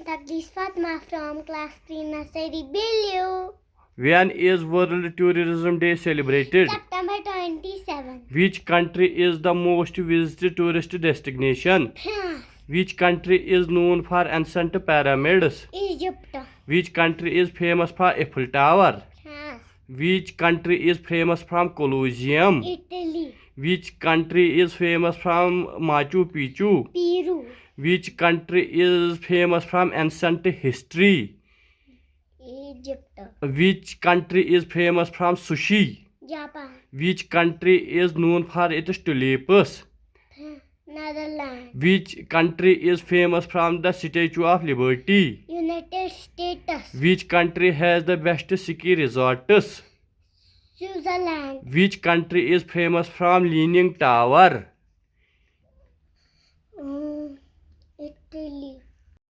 Taglis Fatma from class 3 nursery Billu. When is World Tourism Day celebrated? September 27. Which country is the most visited tourist destination? France. Which country is known for ancient pyramids? Egypt. Which country is famous for Eiffel Tower? France. Which country is famous from Colosseum? Italy. Which country is famous from Machu Picchu? Peru. Which country is famous from ancient history? Egypt. Which country is famous from sushi? Japan. Which country is known for its tulips? Netherlands. Which country is famous from the Statue of Liberty? United States. Which country has the best ski resorts? Switzerland. Which country is famous from Leaning Tower? Italy.